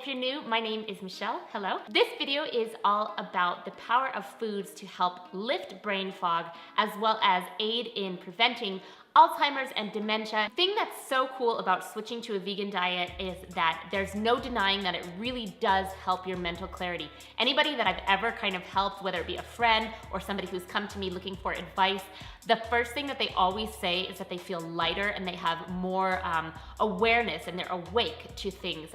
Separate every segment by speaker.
Speaker 1: if you're new, my name is Michelle. Hello. This video is all about the power of foods to help lift brain fog as well as aid in preventing Alzheimer's and dementia. The thing that's so cool about switching to a vegan diet is that there's no denying that it really does help your mental clarity. Anybody that I've ever kind of helped, whether it be a friend or somebody who's come to me looking for advice, the first thing that they always say is that they feel lighter and they have more awareness and they're awake to things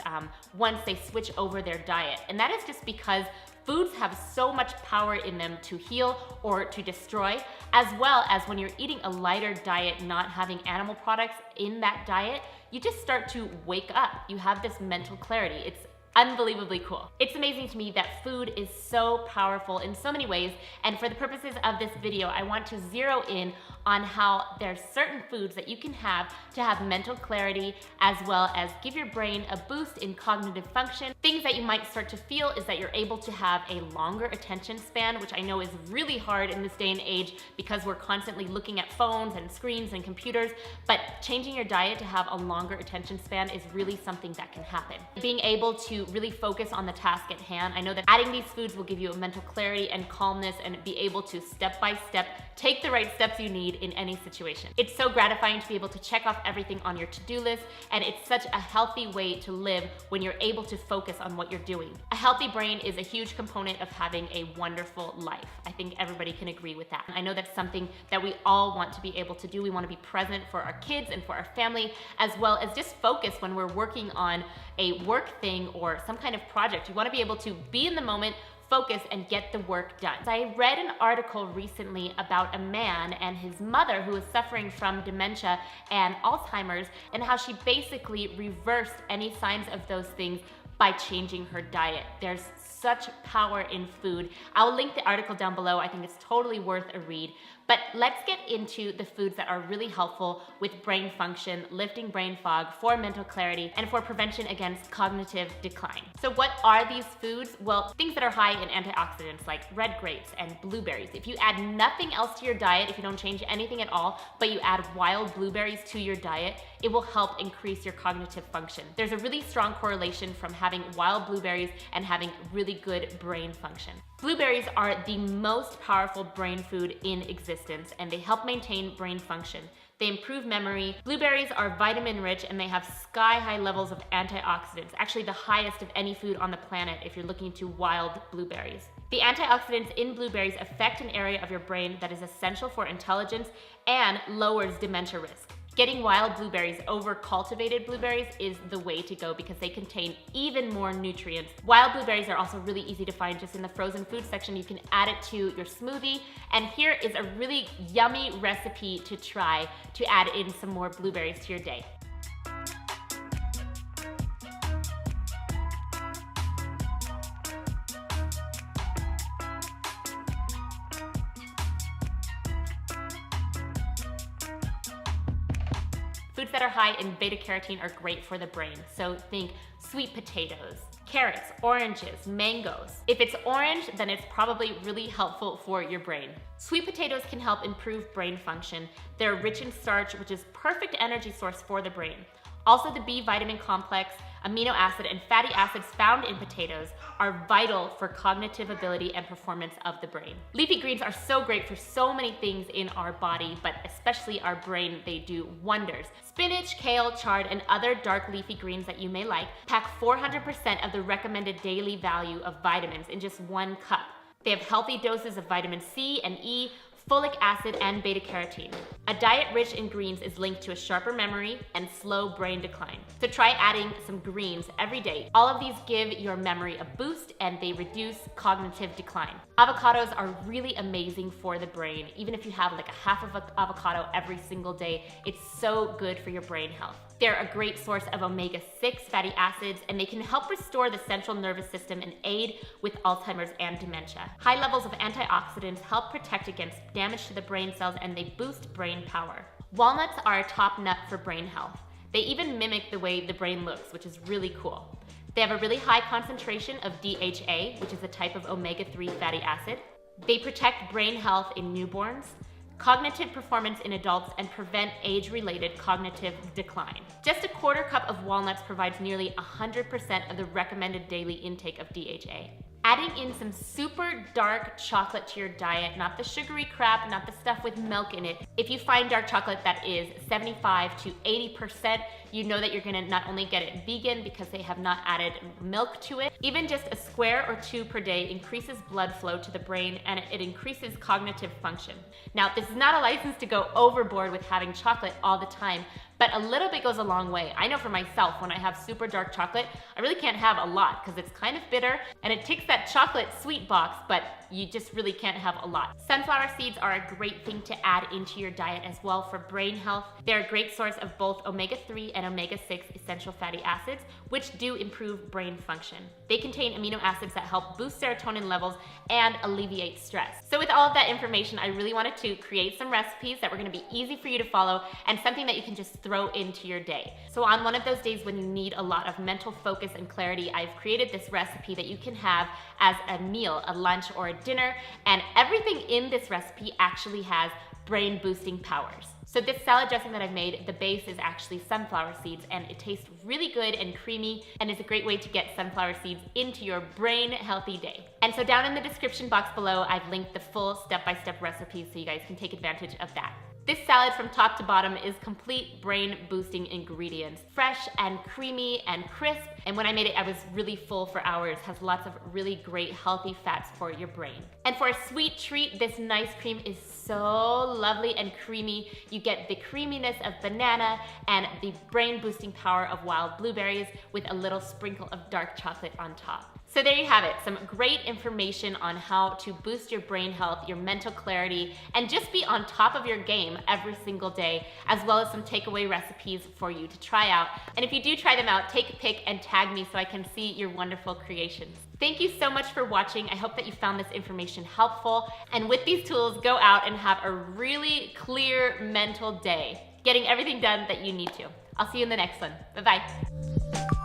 Speaker 1: once they switch over their diet. And that is just because foods have so much power in them to heal or to destroy, as well as when you're eating a lighter diet, not having animal products in that diet, you just start to wake up. You have this mental clarity. It's unbelievably cool. It's amazing to me that food is so powerful in so many ways, and for the purposes of this video, I want to zero in on how there's certain foods that you can have to have mental clarity as well as give your brain a boost in cognitive function. Things that you might start to feel is that you're able to have a longer attention span, which I know is really hard in this day and age because we're constantly looking at phones and screens and computers, but changing your diet to have a longer attention span is really something that can happen. Being able to really focus on the task at hand. I know that adding these foods will give you a mental clarity and calmness and be able to step by step take the right steps you need in any situation. It's so gratifying to be able to check off everything on your to-do list, and it's such a healthy way to live when you're able to focus on what you're doing. A healthy brain is a huge component of having a wonderful life. I think everybody can agree with that. I know that's something that we all want to be able to do. We want to be present for our kids and for our family, as well as just focus when we're working on a work thing or some kind of project. You want to be able to be in the moment, focus, and get the work done. So I read an article recently about a man and his mother who was suffering from dementia and Alzheimer's, and how she basically reversed any signs of those things by changing her diet. There's such power in food. I'll link the article down below. I think it's totally worth a read. But let's get into the foods that are really helpful with brain function, lifting brain fog, for mental clarity, and for prevention against cognitive decline. So what are these foods? Well, things that are high in antioxidants like red grapes and blueberries. If you add nothing else to your diet, if you don't change anything at all, but you add wild blueberries to your diet, it will help increase your cognitive function. There's a really strong correlation from having wild blueberries and having really good brain function. Blueberries are the most powerful brain food in existence, and they help maintain brain function. They improve memory. Blueberries are vitamin rich and they have sky-high levels of antioxidants, actually the highest of any food on the planet if you're looking into wild blueberries. The antioxidants in blueberries affect an area of your brain that is essential for intelligence and lowers dementia risk. Getting wild blueberries over cultivated blueberries is the way to go because they contain even more nutrients. Wild blueberries are also really easy to find just in the frozen food section. You can add it to your smoothie. And here is a really yummy recipe to try to add in some more blueberries to your day. Foods that are high in beta-carotene are great for the brain. So think sweet potatoes, carrots, oranges, mangoes. If it's orange, then it's probably really helpful for your brain. Sweet potatoes can help improve brain function. They're rich in starch, which is perfect energy source for the brain. Also, the B vitamin complex, amino acid, and fatty acids found in potatoes are vital for cognitive ability and performance of the brain. Leafy greens are so great for so many things in our body, but especially our brain, they do wonders. Spinach, kale, chard, and other dark leafy greens that you may like pack 400% of the recommended daily value of vitamins in just 1 cup. They have healthy doses of vitamin C and E, folic acid, and beta-carotene. A diet rich in greens is linked to a sharper memory and slow brain decline. So try adding some greens every day. All of these give your memory a boost and they reduce cognitive decline. Avocados are really amazing for the brain. Even if you have like a half of an avocado every single day, it's so good for your brain health. They're a great source of omega-6 fatty acids, and they can help restore the central nervous system and aid with Alzheimer's and dementia. High levels of antioxidants help protect against damage to the brain cells, and they boost brain power. Walnuts are a top nut for brain health. They even mimic the way the brain looks, which is really cool. They have a really high concentration of DHA, which is a type of omega-3 fatty acid. They protect brain health in newborns. cognitive performance in adults, and prevent age-related cognitive decline. Just a quarter cup of walnuts provides nearly 100% of the recommended daily intake of DHA. Adding in some super dark chocolate to your diet, not the sugary crap, not the stuff with milk in it. If you find dark chocolate that is 75 to 80%, you know that you're gonna not only get it vegan because they have not added milk to it, even just a square or two per day increases blood flow to the brain and it increases cognitive function. Now, this is not a license to go overboard with having chocolate all the time, but a little bit goes a long way. I know for myself, when I have super dark chocolate, I really can't have a lot because it's kind of bitter and it ticks that chocolate sweet box, but you just really can't have a lot. Sunflower seeds are a great thing to add into your diet as well for brain health. They're a great source of both omega-3 and omega-6 essential fatty acids, which do improve brain function. They contain amino acids that help boost serotonin levels and alleviate stress. So with all of that information, I really wanted to create some recipes that were gonna be easy for you to follow and something that you can just throw into your day. So on one of those days when you need a lot of mental focus and clarity, I've created this recipe that you can have as a meal, a lunch, or a dinner, and everything in this recipe actually has brain boosting powers. So this salad dressing that I've made, the base is actually sunflower seeds, and it tastes really good and creamy and is a great way to get sunflower seeds into your brain healthy day. And so down in the description box below, I've linked the full step-by-step recipe so you guys can take advantage of that. This salad from top to bottom is complete brain boosting ingredients. Fresh and creamy and crisp. And when I made it, I was really full for hours. Has lots of really great healthy fats for your brain. And for a sweet treat, this nice cream is so lovely and creamy. You get the creaminess of banana and the brain boosting power of wild blueberries with a little sprinkle of dark chocolate on top. So there you have it, some great information on how to boost your brain health, your mental clarity, and just be on top of your game every single day, as well as some takeaway recipes for you to try out. And if you do try them out, take a pic and tag me so I can see your wonderful creations. Thank you so much for watching. I hope that you found this information helpful. And with these tools, go out and have a really clear mental day, getting everything done that you need to. I'll see you in the next one. Bye-bye.